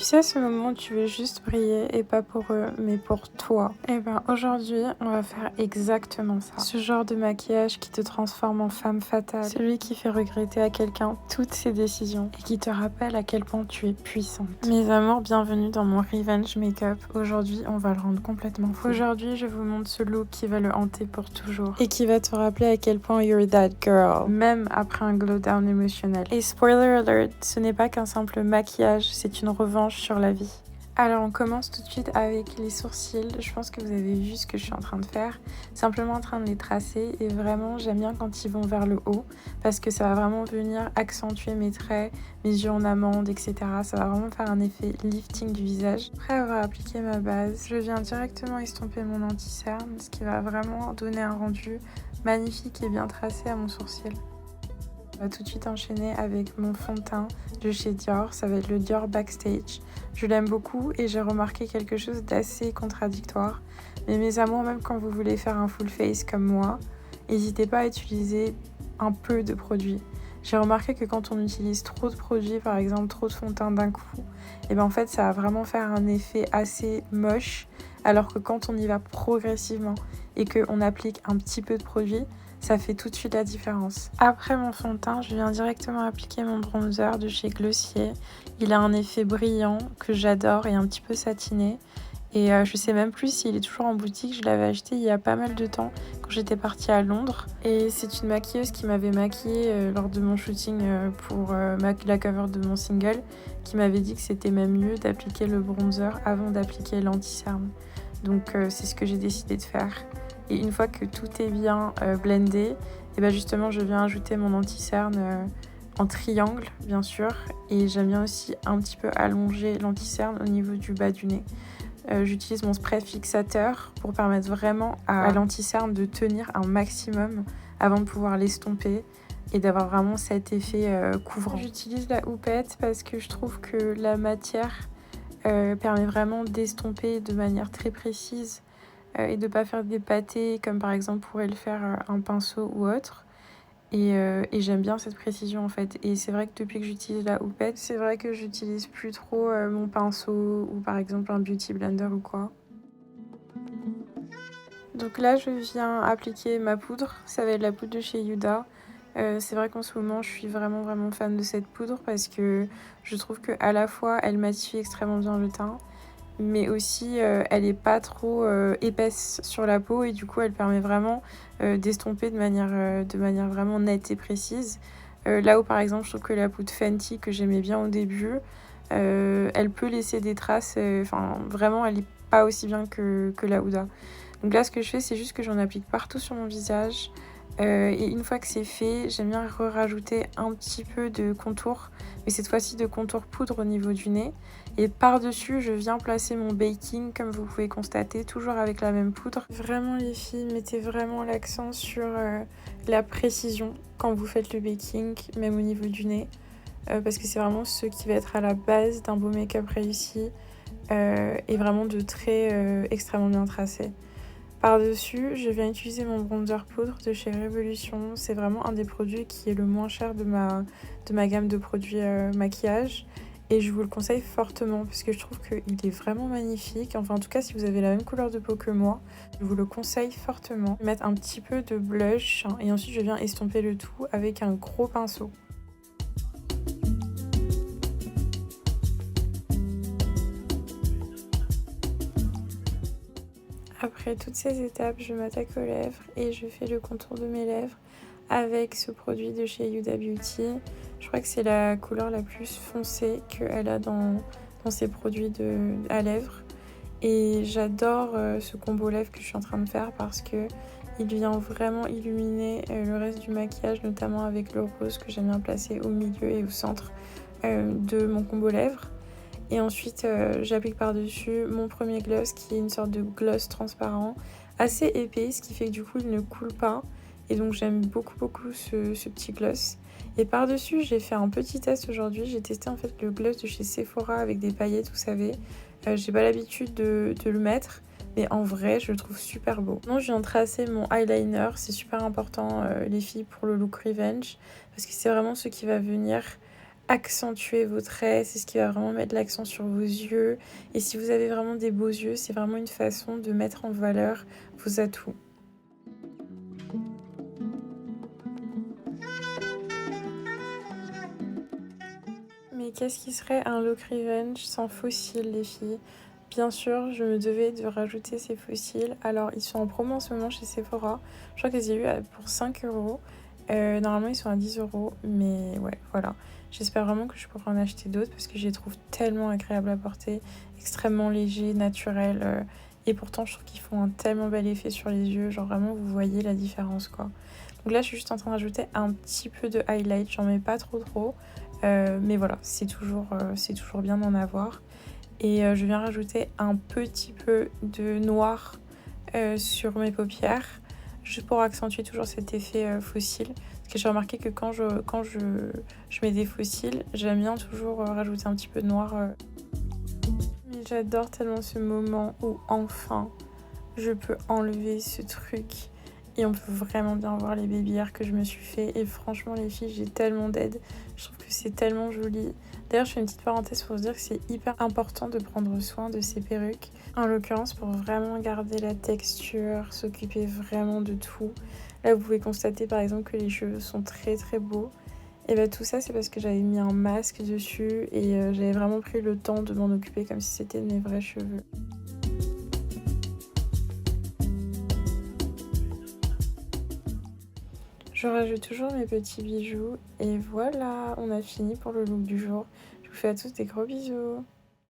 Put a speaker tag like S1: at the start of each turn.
S1: sais, ce moment où tu veux juste briller et pas pour eux, mais pour toi. Et ben aujourd'hui, on va faire exactement ça. Ce genre de maquillage qui te transforme en femme fatale. Celui qui fait regretter à quelqu'un toutes ses décisions et qui te rappelle à quel point tu es puissante. Mes amours, bienvenue dans mon revenge make-up. Aujourd'hui, on va le rendre complètement fou. Aujourd'hui, je vous montre ce look qui va le hanter pour toujours et qui va te rappeler à quel point you're that girl, même après un glow down émotionnel. Et spoiler alert, ce n'est pas qu'un simple maquillage, c'est une revanche sur la vie. Alors on commence tout de suite avec les sourcils. Je pense que vous avez vu ce que je suis en train de faire. Simplement en train de les tracer et vraiment j'aime bien quand ils vont vers le haut parce que ça va vraiment venir accentuer mes traits, mes yeux en amande, etc. Ça va vraiment faire un effet lifting du visage. Après avoir appliqué ma base, je viens directement estomper mon anti-cerne, ce qui va vraiment donner un rendu magnifique et bien tracé à mon sourcil. On va tout de suite enchaîner avec mon fond de teint de chez Dior, ça va être le Dior Backstage. Je l'aime beaucoup et j'ai remarqué quelque chose d'assez contradictoire. Mais mes amours, même quand vous voulez faire un full face comme moi, n'hésitez pas à utiliser un peu de produit. J'ai remarqué que quand on utilise trop de produits, par exemple trop de fond de teint d'un coup, et ben en fait ça va vraiment faire un effet assez moche, alors que quand on y va progressivement et qu'on applique un petit peu de produit, ça fait tout de suite la différence. Après mon fond de teint, je viens directement appliquer mon bronzer de chez Glossier. Il a un effet brillant que j'adore et un petit peu satiné. Et je sais même plus s'il est toujours en boutique. Je l'avais acheté il y a pas mal de temps quand j'étais partie à Londres. Et c'est une maquilleuse qui m'avait maquillée lors de mon shooting pour la cover de mon single, qui m'avait dit que c'était même mieux d'appliquer le bronzer avant d'appliquer l'anti-cerne. Donc c'est ce que j'ai décidé de faire. Et une fois que tout est bien blendé, et ben justement je viens ajouter mon anti-cerne en triangle bien sûr. Et j'aime bien aussi un petit peu allonger l'anti-cerne au niveau du bas du nez. J'utilise mon spray fixateur pour permettre vraiment à l'anti-cerne de tenir un maximum avant de pouvoir l'estomper et d'avoir vraiment cet effet couvrant. J'utilise la houppette parce que je trouve que la matière permet vraiment d'estomper de manière très précise et de ne pas faire des pâtés comme par exemple pourrait le faire un pinceau ou autre. Et j'aime bien cette précision en fait. Et c'est vrai que depuis que j'utilise la houppette, c'est vrai que j'utilise plus trop mon pinceau ou par exemple un beauty blender ou quoi. Donc là je viens appliquer ma poudre, ça va être la poudre de chez Huda. C'est vrai qu'en ce moment je suis vraiment fan de cette poudre parce que je trouve qu'à la fois elle matifie extrêmement bien le teint, mais aussi elle est pas trop épaisse sur la peau et du coup elle permet vraiment d'estomper de manière vraiment nette et précise. Là où par exemple je trouve que la poudre Fenty que j'aimais bien au début, elle peut laisser des traces, vraiment elle est pas aussi bien que la Huda. Donc là ce que je fais c'est juste que j'en applique partout sur mon visage. Et une fois que c'est fait, j'aime bien rajouter un petit peu de contour, mais cette fois-ci de contour poudre au niveau du nez. Et par-dessus, je viens placer mon baking, comme vous pouvez constater, toujours avec la même poudre. Vraiment les filles, mettez vraiment l'accent sur la précision quand vous faites le baking, même au niveau du nez, parce que c'est vraiment ce qui va être à la base d'un beau make-up réussi et vraiment de traits extrêmement bien tracés. Par-dessus, je viens utiliser mon bronzer poudre de chez Révolution. C'est vraiment un des produits qui est le moins cher de ma gamme de produits maquillage. Et je vous le conseille fortement parce que je trouve qu'il est vraiment magnifique. Enfin, en tout cas, si vous avez la même couleur de peau que moi, je vous le conseille fortement. Mettre un petit peu de blush et ensuite je viens estomper le tout avec un gros pinceau. Après toutes ces étapes, je m'attaque aux lèvres et je fais le contour de mes lèvres avec ce produit de chez Huda Beauty. Je crois que c'est la couleur la plus foncée qu'elle a dans ses produits à lèvres. Et j'adore ce combo lèvres que je suis en train de faire parce que il vient vraiment illuminer le reste du maquillage, notamment avec le rose que j'aime bien placer au milieu et au centre de mon combo lèvres. Et ensuite, j'applique par-dessus mon premier gloss qui est une sorte de gloss transparent, assez épais, ce qui fait que du coup, il ne coule pas. Et donc, j'aime beaucoup ce petit gloss. Et par-dessus, j'ai fait un petit test aujourd'hui. J'ai testé en fait le gloss de chez Sephora avec des paillettes, vous savez. J'ai pas l'habitude de le mettre, mais en vrai, je le trouve super beau. Maintenant, je viens de tracer mon eyeliner. C'est super important, les filles, pour le look revenge, parce que c'est vraiment ce qui va venir accentuer vos traits, c'est ce qui va vraiment mettre l'accent sur vos yeux. Et si vous avez vraiment des beaux yeux, c'est vraiment une façon de mettre en valeur vos atouts. Mais qu'est-ce qui serait un look revenge sans fossiles, les filles? Bien sûr, je me devais de rajouter ces fossiles. Alors, ils sont en promo en ce moment chez Sephora. Je crois que je les ai eu pour 5 euros. Normalement, ils sont à 10 euros. Mais ouais, voilà. J'espère vraiment que je pourrai en acheter d'autres parce que je les trouve tellement agréables à porter, extrêmement légers, naturels. Et pourtant, je trouve qu'ils font un tellement bel effet sur les yeux. Genre, vraiment, vous voyez la différence, quoi. Donc là, je suis juste en train de rajouter un petit peu de highlight. J'en mets pas trop. Mais voilà, c'est toujours bien d'en avoir. Et je viens rajouter un petit peu de noir sur mes paupières, juste pour accentuer toujours cet effet fossile. Parce que j'ai remarqué que je mets des fossiles, j'aime bien toujours rajouter un petit peu de noir. Mais j'adore tellement ce moment où enfin je peux enlever ce truc et on peut vraiment bien voir les baby hairs que je me suis fait. Et franchement, les filles, j'ai tellement d'aide. Je trouve que c'est tellement joli. D'ailleurs, je fais une petite parenthèse pour vous dire que c'est hyper important de prendre soin de ces perruques. En l'occurrence, pour vraiment garder la texture, s'occuper vraiment de tout. Là, vous pouvez constater par exemple que les cheveux sont très beaux. Et bien tout ça, c'est parce que j'avais mis un masque dessus et j'avais vraiment pris le temps de m'en occuper comme si c'était de mes vrais cheveux. Je rajoute toujours mes petits bijoux et voilà, on a fini pour le look du jour. Je vous fais à tous des gros bisous.